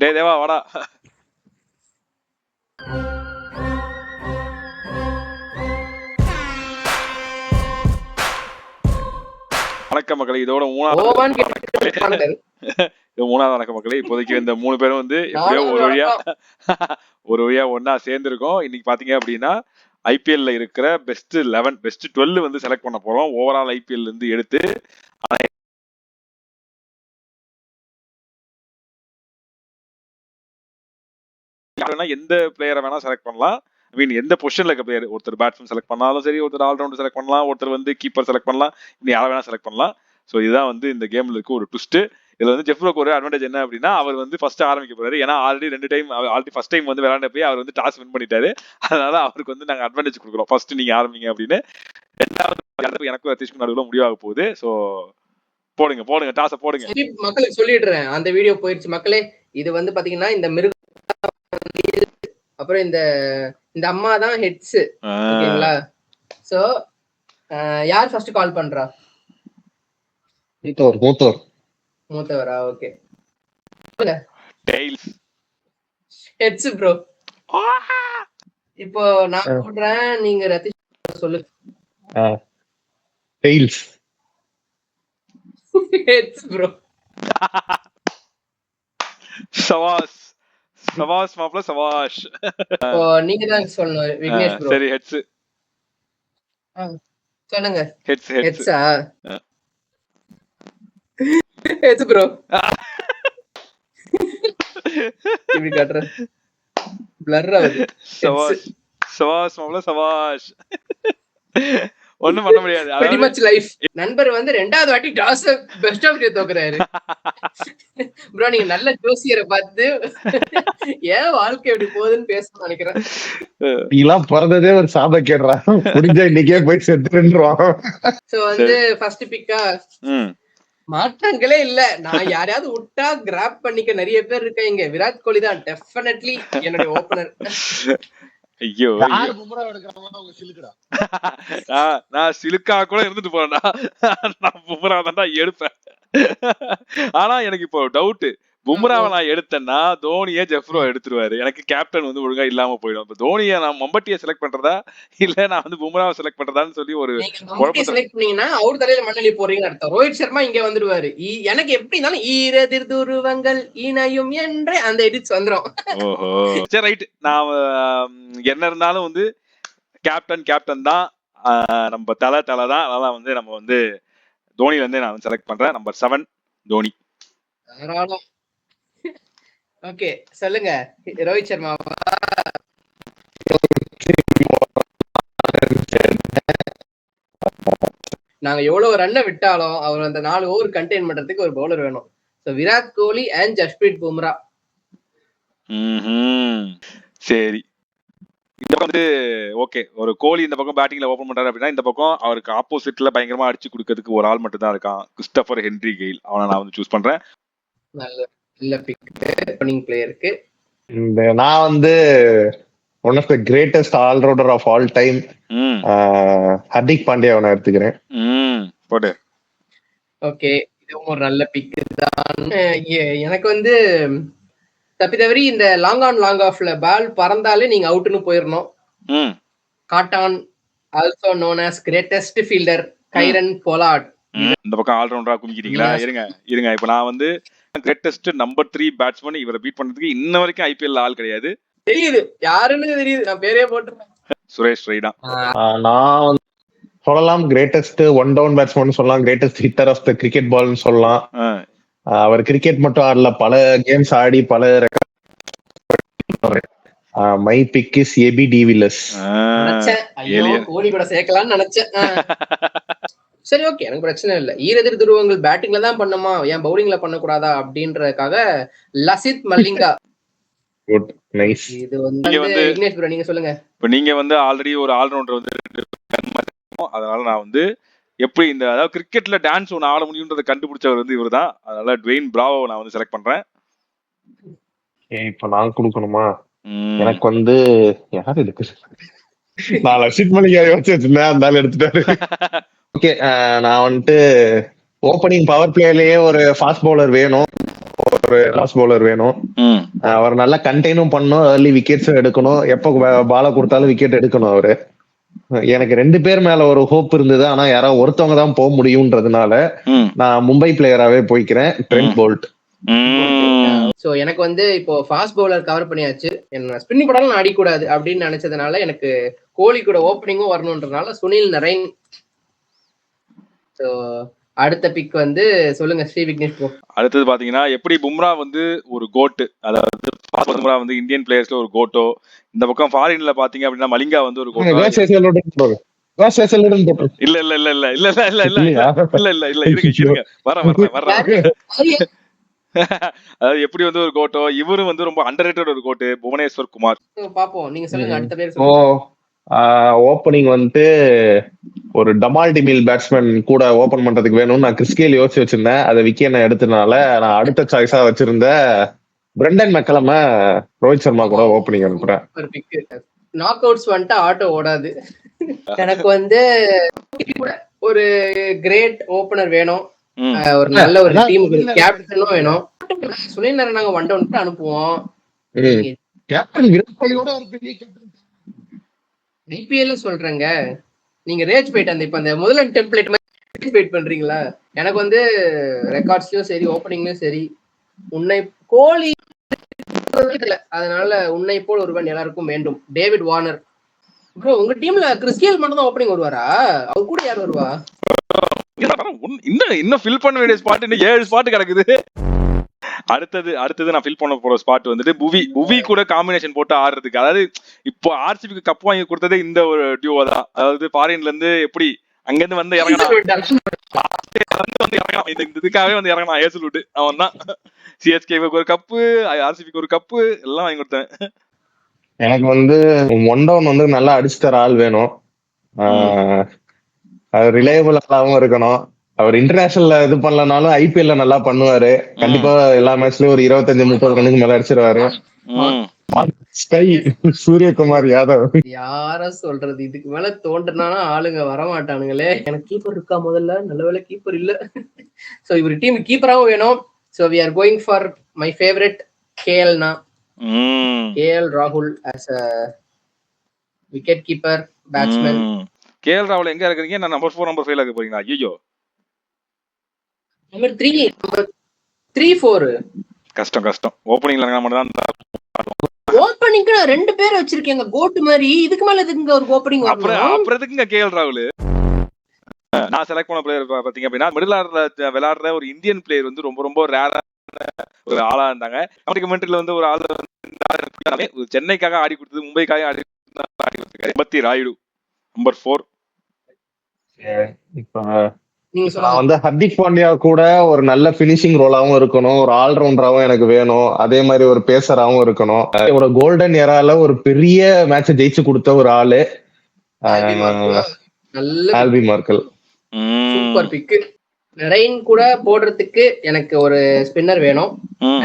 டேய் தேவா வாடா. வணக்கம் மக்களே, இதோட மூணாவது வணக்கம் மக்களே. இப்போதைக்கு இந்த 3 பேரும் வந்து எப்படியோ ஒரு வழியா ஒன்னா சேர்ந்துருக்கோம். இன்னைக்கு பாத்தீங்க அப்படின்னா ஐபிஎல்ல இருக்கிற பெஸ்ட் 11 பெஸ்ட் 12 வந்து செலக்ட் பண்ண போறோம். ஓவரால் ஐபிஎல் இருந்து எடுத்து எந்த பிளேயரை வேணா செலக்ட் பண்ணலாம். ஐ மீன் எந்த பொசிஷன்ல இருக்க பிளேயர், ஒருத்தர் பேட்ஸ்மேன் செலக்ட் பண்ணாலும் சரி, ஒருத்தர் ஆல்ரவுண்டர் செலக்ட் பண்ணலாம், ஒருத்தர் வந்து கீப்பர் செலக்ட் பண்ணலாம், இப்படி யாரை வேணா செலக்ட் பண்ணலாம். ஸோ இதுதான் வந்து இந்த கேம்ல இருக்க ஒரு ட்விஸ்ட். இதுல வந்து ஜெஃப்ரோக்கு ஒரு அட்வான்டேஜ் என்ன அப்படின்னா, அவர் வந்து ஃபர்ஸ்ட் ஆரம்பிக்க போறாரு. ஏன்னா ஆல்ரெடி ஃபர்ஸ்ட் டைம் வந்து விளையாண்டப்பே அவர் வந்து டாஸ் வின் பண்ணிட்டாரு. அதனால அவருக்கு வந்து நாங்க அட்வான்டேஜ் கொடுக்குறோம், ஃபர்ஸ்ட் நீங்க ஆரம்பிங்க அப்படின்னு. ரெண்டாவது எனக்கும் ரத்தீஷ்க்கு நடுவுல முடிவாக போகுது. ஸோ போடுங்க டாஸை போடுங்க. மக்களுக்கு சொல்லிடுறேன், அந்த வீடியோ போயிடுச்சு மக்களே. இது வந்து பாத்தீங்கன்னா இந்த மிருக, அப்புறம் இந்த அம்மா தான் ஹெட்ஸ், ஓகேங்களா? சோ யார் ஃபர்ஸ்ட் கால் பண்றா? மூத்தவரா? Okay, tails heads bro. இப்போ நான் சொல்றேன், நீங்க ரத்தீஷ் சொல்லு. டெய்ல்ஸ். Heads bro. சவாஷ் மாப்ள, சவாஷ். ஓ, நீங்க தான் சொல்லணும் விக்னேஷ் ப்ரோ. சரி, ஹெட்ஸ் சொல்லுங்க. ஹெட்ஸா? Heads bro. இப்படி காட்ற பிளர் ஆகுது. சவாஷ் மாப்ள, சவாஷ். ஒண்ணும் பண்ண முடியாது. pretty much life. நண்பர் வந்து ரெண்டாவது வாட்டி டாஸ் பெஸ்ட் ஆஃப் டே தோக்குறாரு. ப்ரோ, நீங்க நல்ல ஜோசியரை பார்த்து ஏன் வாழ்க்கை எப்படி போகுதுன்னு பேசணும்னு நினைக்கிறேன். நீலாம் பிறந்ததே ஒரு சாப கேடுறா, முடிஞ்ச இன்னைக்கே போய் செத்துருன்றோம். சோ வந்து ஃபர்ஸ்ட் பிக்கா மாற்றங்களே இல்ல. நான் யாரையாவது விட்டா கிராப் பண்ணிக்க நிறைய பேர் இருக்காங்க. விராட் கோலி தான் டெஃபினெட்லி என்னுடைய ஓபனர். ஐயோ, நான் சிலுக்கா கூட இருந்துட்டு போறேன்டா, நான் பும்ரா தான்டா எடுப்பேன். ஆனா எனக்கு இப்போ டவுட், பும்ராவை நான் எடுத்தேன்னா தோனியை ஜெஃப்ரோ எடுத்துருவாரு. எனக்கு கேப்டன் வந்து ஒழுங்கா இல்லாம போயிடும். இப்ப தோனியை நான் மம்பட்டியை செலக்ட் பண்றதா இல்ல நான் வந்து பும்ராவை செலக்ட் பண்றதான்னு சொல்லி ஒரு செலக்ட் பண்ணீங்கன்னா அவர் தலையில மண்ணலி போறீங்கன்னு அர்த்தம். ரோஹித் சர்மா இங்க வந்துருவாரு. எனக்கு எப்படி இருந்தாலும் ஈரதிர் துருவங்கள் இணையும் என்ற அந்த எடிட்ஸ் வந்துரும். ஓஹோ, சரி ரைட். நான் என்ன இருந்தாலும் வந்து கேப்டன் தான், நம்ம தலை தான். அதனால வந்து நம்ம வந்து தோனில இருந்து நான் செலக்ட் பண்றேன். நம்பர் 7 தோனி. ஓகே, சொல்லுங்க. ரோஹித் சர்மா. நாங்க எவ்வளவு ரன்னை விட்டாலும் அவர் அந்த 4 ஓவர் கண்டெயின் பண்றதுக்கு ஒரு பவுலர் வேணும். So Virat Kohli and Jasprit Bumrah. சரி, இந்த பக்கம் வந்து ஓகே, ஒரு கோலி இந்த பக்கம் பேட்டிங்ல ஓபன் பண்றாரு அப்படின்னா, இந்த பக்கம் அவருக்கு ஆப்போசிட்ல பயங்கரமா அடிச்சு கொடுக்கிறதுக்கு ஒரு ஆள் மட்டும் தான் இருக்கான், கிறிஸ்டோபர் ஹென்றி கெயில். அவனை நான் வந்து சூஸ் பண்றேன். நல்ல பிக் ஓப்பனிங் பிளேயருக்கு. நான் வந்து one of the greatest allrounder of all time Hardik Pandya அவனை எடுத்துக்கிறேன். போடு. ஓகே, இதுவும் ஒரு நல்ல பிக் தான். எனக்கு வந்து தப்பித்தவரி இந்த லாங் ஆன் லாங் ஆஃப்ல பால் பறந்தாலே நீங்க அவுட்னு போயிடணும். காட்டான், also known as greatest fielder, Kieron Pollard. இந்த பக்கம் ஆல்ரவுண்டரா குமிக்கிறீங்களா? இருங்க. இப்ப நான் வந்து கிரேட்டஸ்ட் நம்பர் 3 பேட்ஸ்மேன், இவரை பீட் பண்றதுக்கு இன்ன வரைக்கும் ஐபிஎல் ஆள் கிடையாது. தெரியுது யாருன்னு தெரியுது, நான் பேரே போட்டுருக்கேன். சுரேஷ் ரெய்னா. நான் சொல்லலாம் கிரேட்டஸ்ட் ஒன் டவுன் பேட்ஸ்மேன் சொல்லலாம், greatest hitter of the cricket பால்னு சொல்லலாம். அவர் கிரிக்கெட் மட்டும் ஆடல, பல கேம்ஸ் ஆடி பல my pick is AB de Villiers. Kohli கூட சேர்க்கலாம்னு நினைச்சேன். சரி, ஓகே, எனக்கு பிரச்சனை இல்லை. ஈரதிர் துருவங்கள் பேட்டிங்ல தான் பண்ணுமா, ஏன் பவுலிங்ல பண்ணக்கூடாதா அப்படின்றதுக்காக லசித் மல்லிங்கா. Good, nice. இது வந்து விக்னேஷ் ப்ரோ, நீங்க சொல்லுங்க. இப்போ நீங்க வந்து ஆல்ரெடி ஒரு ஆல்ரவுண்டர் வந்து, அதனால நான் வந்து எப்படி இந்த அதாவது கிரிக்கெட்ல டான்ஸ் ஒன்று ஆட முடியும்ன்றதை கண்டுபிடிச்சவர் வந்து இவர் தான். அதனால டுவேன் பிராவோ நான் வந்து செலக்ட் பண்றேன். இப்ப நான் கொடுக்கணுமா? எனக்கு வந்து யார் இருக்கு? நான் லசித் மல்லிகா யோசிச்சிருந்தேன், அந்த எடுத்துட்டாரு. ஓகே, நான் வந்துட்டு ஓப்பனிங் பவர் பிளேலயே ஒரு ஃபாஸ்ட் பவுலர் வேணும். ஒரு லாஸ்ட் பவுலர் வேணும். அவர் நல்லா கண்டெய்னும் பண்ணணும், ஏர்லி விக்கெட்ஸும் எடுக்கணும், எப்போ பாலை கொடுத்தாலும் விக்கெட் எடுக்கணும் அவரு. எனக்கு 2 பேர் மேல ஒரு ஹோப் இருந்தது, ஆனா யாராவது ஒருத்தவங்க தான் போக முடியும்ன்றதுனால நான் மும்பை பிளேயராவே போய்க்கிறேன், ட்ரெண்ட் போல்ட். சோ எனக்கு வந்து இப்போ ஃபாஸ்ட் பவுலர் கவர் பண்ணியாச்சு, என்ன ஸ்பின்னிங் போடாலும் நான் அடிக்கூடாது அப்படின்னு நினைச்சதுனால எனக்கு கோலி கூட ஓப்பனிங்கும் வரணும்ன்றதுனால சுனில் நரைன். ஸோ அடுத்த பிக் வந்து சொல்லுங்க ஸ்ரீ விக்னேஷ் ப்ரோ. அடுத்தது பாத்தீங்கன்னா எப்படி பும்ரா வந்து ஒரு கோட்டு, அதாவது பும்ரா வந்து இந்தியன் பிளேயர்ஸ்ல ஒரு கோட்டோ, இந்த பக்கம் ஃபாரின்ல பாத்தீங்க அப்படின்னா மலிங்கா வந்து ஒரு கோட்டோ. இல்ல இல்ல இல்ல இல்ல இல்ல இல்ல இல்ல இல்ல இல்ல இல்ல இல்ல இருங்க வர அதாவது எப்படி வந்து ஒரு கோட்டோ, இவரும் வந்து ரொம்ப அண்டர்ரேட்டட் ஒரு கோட்டு புவனேஸ்வர் குமார். பாப்போம், நீங்க சொல்லுங்க அடுத்த பேர் சொல்லுங்க. ஓப்பனிங் வந்து ஒரு டமால் டிமில் பேட்ஸ்மேன் கூட ஓபன் பண்றதுக்கு வேணும்னு நான் கிறிஸ்கேல் யோசிச்சு வச்சிருந்தேன், அதை விக்கெட் எடுத்தனால நான் அடுத்த சாய்ஸா வச்சிருந்த பிரெண்டன் மெக்கலம ரோஹித் சர்மா கூட ஓப்பனிங் அனுப்புறேன். நாக் அவுட்ஸ் வந்துட்டு ஆட்டோ ஓடாது. எனக்கு வந்து ஒரு கிரேட் ஓபனர் வேணும், ஒரு நல்ல ஒரு டீமுக்கு கேப்டனும் வேணும். சுனில் நரேன் நாங்க 1 டவுன் அனுப்புவோம். கேப்டன் விராட் கோலியோட ஒரு பெரிய கேப்டன் ஐபிஎல் சொல்றேங்க, நீங்க ரேஜ் போயிட்டு அந்த இப்ப அந்த முதல்ல டெம்ப்ளேட் மாதிரி வெயிட் பண்றீங்களா? எனக்கு வந்து ரெக்கார்ட்ஸ்லயும் சரி ஓப்பனிங்லயும் சரி உன்னை கோலி அதனால உன்னை போல் ஒருவன் எல்லாருக்கும் வேண்டும். டேவிட் வார்னர் ப்ரோ, உங்க டீம்ல கிறிஸ்டியல் மட்டும் தான் ஓப்பனிங் வருவாரா? அவர் கூட யார் வருவா? இன்னும் ஃபில் பண்ண வேண்டிய ஸ்பாட் இன்னும் 7 ஸ்பாட் கிடக்குது. அடுத்தது நான் ஃபில் பண்ண போற ஸ்பாட் வந்துட்டு புவி கூட காம்பினேஷன் போட்டு ஆடுறதுக்கு. அதாவது இப்போ ஆர்சிபிக்கு கப் வாங்கி கொடுத்ததே இந்த ஒரு டியூவோ தான். அதாவது ஃபாரின்ல இருந்து எப்படி அங்க இருந்து வந்து இறங்கலாம், இதுக்காகவே வந்து இறங்கலாம் ஏசுலுட்டு. அவன் தான் சிஎஸ்கேவுக்கு ஒரு கப்பு, ஆர்சிபிக்கு ஒரு கப்பு எல்லாம் வாங்கி கொடுத்தேன். எனக்கு வந்து 1 டவுன் வந்து நல்லா அடிச்சு தர ஆள் வேணும், அது ரிலையபிளாவும் இருக்கணும். அவர் இன்டர்நேஷனல்ல இது பண்ணலனாலும் ஐபிஎல்ல நல்லா பண்ணுவாரு. கண்டிப்பா எல்லா மேட்ச்லயும் ஒரு 25-30 ரன்னுக்கு மேல அடிச்சிருவாரு. சூரியகுமார் யாதவ் யார சொல்றது, இதுக்கு மேல தோன்றனாலும் ஆளுங்க வரமாட்டானுங்களே. எனக்கு கீப்பர் இருக்கா முதல்ல? நல்ல வேளை கீப்பர் இல்ல. சோ இவர் டீம் கீப்பராவும் வேணும். So we are going for my favorite கேஎல்னா, கேஎல் ராகுல் as a wicket keeper batsman. KL ராகுல் எங்க இருக்கீங்க? நான் நம்பர் 4 நம்பர் 5 இருக்க போறீங்களா? ஐயோ நம்பர் 3 4 கஷ்டம். ஓப்பனிங்ல இருக்க மட்டும் தான். ஓப்பனிங்க்கு 2 பேர் வச்சிருக்கீங்க கோட் மாதிரி, இதுக்கு மேல எதுக்குங்க ஒரு ஓப்பனிங் வரணும்? அப்புறம் எதுக்குங்க கேஎல் ராகுல்? நான் செலக்ட் பண்ண பிளேயர் பாத்தீங்க அப்படின்னா மிடில் ஆர்டர்ல விளையாடுற ஒரு இந்தியன் பிளேயர் வந்து ரொம்ப ரொம்ப ரேரான ஒரு ஆளா இருந்தாங்க. கமெண்ட்ரில வந்து ஒரு ஆள் சென்னைக்காக ஆடி கொடுத்தது, மும்பைக்காக ஆடி கொடுத்தாரு, பத்தி ராயுடு நம்பர் 4. இப்ப நான் வந்து ஹர்திக் பாண்டியா கூட ஒரு நல்ல பினிஷிங் ரோலாவும் இருக்கணும், ஒரு ஆல்ரவுண்டராவும் எனக்கு வேணும், அதே மாதிரி ஒரு பேசராவும் இருக்கணும். ஒரு கோல்டன் எரால ஒரு பெரிய மேட்சை ஜெயிச்சு கொடுத்த ஒரு ஆளு Albie Morkel. Super pick. Rain கூட போடுறதுக்கு எனக்கு ஒரு ஸ்பின்னர் வேணும்,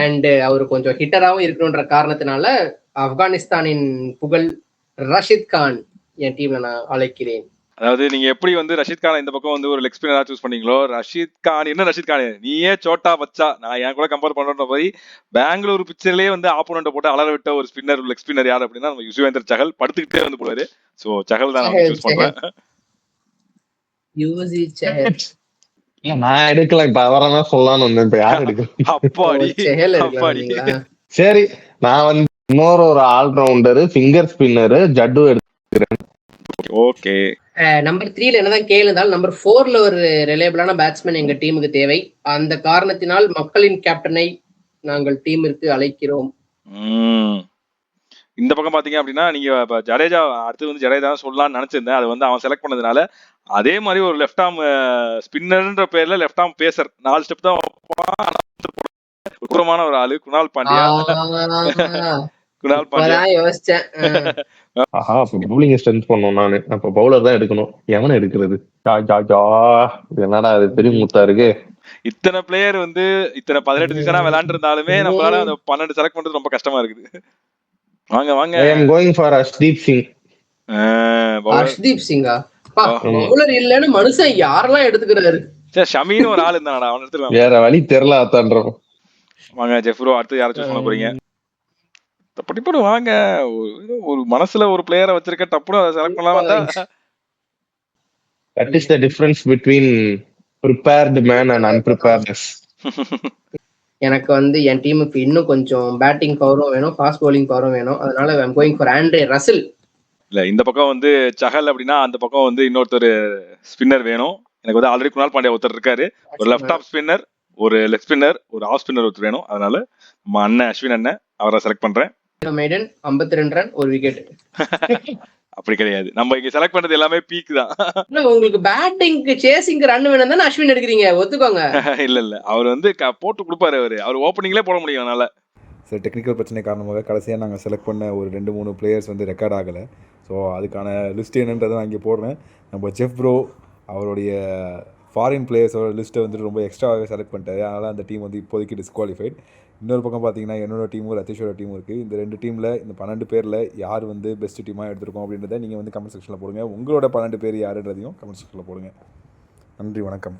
அண்ட் அவரு கொஞ்சம் ஹிட்டராவும் இருக்கணும்ன்ற காரணத்தினால ஆப்கானிஸ்தானின் புகழ் ரஷித் கான் என் டீம்ல நான் அழைக்கிறேன். அதாவது நீங்க எப்படி வந்து ரஷித் கான் இந்த பக்கம் வந்து ஒரு லெக் ஸ்பின்னரா சூஸ் பண்ணீங்களோ, ரஷித் கான் என்ன ரஷித் கான் நீயே சோட்டா பச்சா நான் என் கூட கம்பேர் பண்ற போய் பெங்களூர் பிச்சர்லயே வந்து ஆப்போனன்ட் போட்டு அலற விட்ட ஒரு ஸ்பின்னர் லெக் ஸ்பின்னர் யார் அப்படின்னா நம்ம யுஸ்வேந்தர் சஹல். படுத்துக்கிட்டே வந்து போடுவாரு. சோ சஹல் தான் நான் சூஸ் பண்றேன். நான் எடுக்கல, இப்ப அவரதான் சொல்லலாம்னு வந்தேன். இப்ப யார் எடுக்கல? அப்பாடி. சரி, நான் வந்து இன்னொரு ஒரு ஆல்ரவுண்டர் ஃபிங்கர் ஸ்பின்னரு ஜட்டு எடுத்துக்கிறேன். ஓகே. நம்பர் 3ல என்னதான் கேளுந்தால் நம்பர் 4ல ஒரு ரிலையபிளான பேட்ஸ்மேன் எங்க டீமுக்கு தேவை. அந்த காரணத்தினால் மக்களின் கேப்டனை நாங்கள் டீமிற்கு அழைக்கிறோம். இந்த பக்கம் பாத்தீங்க அப்படின்னா நீங்க ஜடேஜா அடுத்து வந்து ஜடேஜா சொல்லலாம்னு நினைச்சிருந்தேன். அது வந்து அவன் செலக்ட் பண்ணதுனால அதே மாதிரி ஒரு லெஃப்ட் ஆர்ம் ஸ்பின்னர்ன்ற பேர்ல லெஃப்ட் ஆர்ம் பேசர் 4 ஸ்டெப் தான் உக்கரமான ஒரு ஆளு குணால் பாண்டியா. குணால் பாண்டியா யோசிச்சேன். பவுலிங் ஸ்ட்ரென்த் பண்ணணும், நானு அப்ப பவுலர் தான் எடுக்கணும். எவனை எடுக்கிறது? என்னடா அது பெரிய மூத்தா இருக்கு. இத்தனை பிளேயர் வந்து இத்தனை 18 சீசனா விளையாண்டு இருந்தாலுமே நம்மளால அந்த 12 செலக்ட் பண்றது ரொம்ப கஷ்டமா இருக்குது. வாங்க வாங்க. I am going for Harshdeep Singh. Harshdeep Singha bowler இல்லன்னு மனுஷன் யாரெல்லாம் எடுத்துக்கிறாரு? ஷமீன் ஒரு ஆள் இருந்தானடா, அவன் எடுத்துக்கலாம். வேற வழி தெரியல அத்தான்றோம். வாங்க ஜெஃப்ரோ, அடுத்து யாரை சூஸ் பண்ண போறீங்க? டப்புனு வாங்க. ஒரு மனசுல ஒரு பிளேயரை வச்சிருக்க, டப்புனு அதை செலக்ட் பண்ணலாமா தான். That is the difference between prepared man and unpreparedness. எனக்கு வந்து என் டீமுக்கு இன்னும் கொஞ்சம் பேட்டிங் பவரும் வேணும், ஃபாஸ்ட் பவுலிங் பவரும் வேணும். அதனால I am going for Andre Russell. இல்ல இந்த பக்கம் வந்து சஹல் அப்படின்னா, அந்த பக்கம் வந்து இன்னொருத்தர் ஸ்பின்னர் வேணும். எனக்கு வந்து ஆல்ரெடி குணால் பாண்டியா ஒருத்தர் இருக்காரு. ஒரு லெஃப்ட் ஆஃப் ஸ்பின்னர், ஒரு லெக் ஸ்பின்னர், ஒரு ஆஃப் ஸ்பின்னர் ஒருத்தர் வேணும். அதனால நம்ம அண்ணன் அஸ்வின் அண்ணன் அவரை செலக்ட் பண்றேன். மைடன் 52 ரன், ஒரு விக்கெட். அப்படி கிடையாது, நம்ம இங்க செலக்ட் பண்றது எல்லாமே பீக் தான். உங்களுக்கு பேட்டிங்க்கு சேசிங்க்கு ரன் வேணும் தானே அஸ்வின் எடுக்கிறீங்க, ஒத்துக்கோங்க. இல்ல அவர் வந்து போட்டு கொடுப்பாரு. அவர் ஓப்பனிங்லேயே போட முடியும். அதனால சில டெக்னிக்கல் பிரச்சனை காரணமாக கடைசியாக நாங்கள் செலக்ட் பண்ண ஒரு 2-3 பிளேயர்ஸ் வந்து ரெக்கார்ட் ஆகலை. ஸோ அதுக்கான லிஸ்ட் என்னன்றதை நான் இங்கே போடுறேன். நம்ம ஜெஃப் ப்ரோ அவருடைய ஃபாரின் பிளேயர்ஸோட லிஸ்ட்டை வந்துட்டு ரொம்ப எக்ஸ்ட்ராவாகவே செலக்ட் பண்ணிட்டாரு. அதனால் அந்த டீம் வந்து இப்போதைக்கு டிஸ்குவாலிஃபைட். இன்னொரு பக்கம் பார்த்தீங்கன்னா என்னோட டீமும் ரத்தீஷோட டீமும் இருக்குது. இந்த 2 டீமில் இந்த 12 பேரில் யார் வந்து பெஸ்ட் டீமாக எடுத்திருக்கோம் அப்படின்றத நீங்கள் வந்து கமெண்ட் செக்ஷனில் போடுங்க. உங்களோட 12 பேர் யாருன்றதையும் கமெண்ட் செக்ஷனில் போடுங்க. நன்றி, வணக்கம்.